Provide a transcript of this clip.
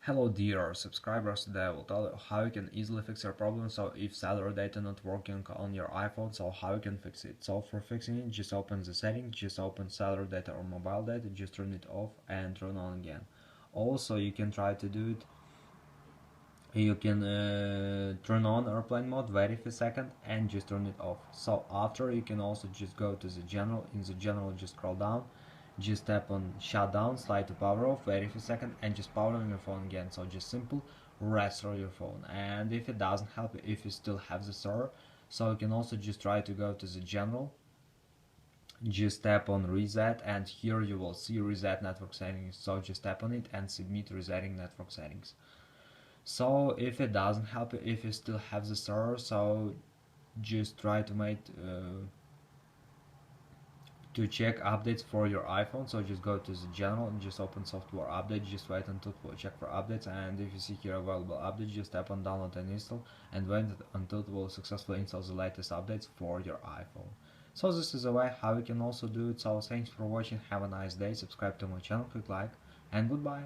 Hello dear subscribers, today I will tell you how you can easily fix your problem. So if cellular data not working on your iPhone, so how you can fix it. So for fixing it, just open the settings, just open cellular data or mobile data, just turn it off and turn on again. Also you can try to do it, you can turn on airplane mode, wait a second and just turn it off. So after you can also just go to the general, in the general just scroll down, just tap on shutdown, slide to power off, wait a second and just power on your phone again. So just simple restore your phone. And if it doesn't help, if you still have this error, so you can also just try to go to the general, just tap on reset and here you will see reset network settings. So just tap on it and submit resetting network settings. So if it doesn't help, if you still have this error, so just try to make to check updates for your iPhone. So just go to the general and just open software update, just wait until it will check for updates, and if you see here available updates, just tap on download and install and wait until it will successfully install the latest updates for your iPhone. So this is a way how you can also do it. So thanks for watching, have a nice day, subscribe to my channel, click like, and goodbye.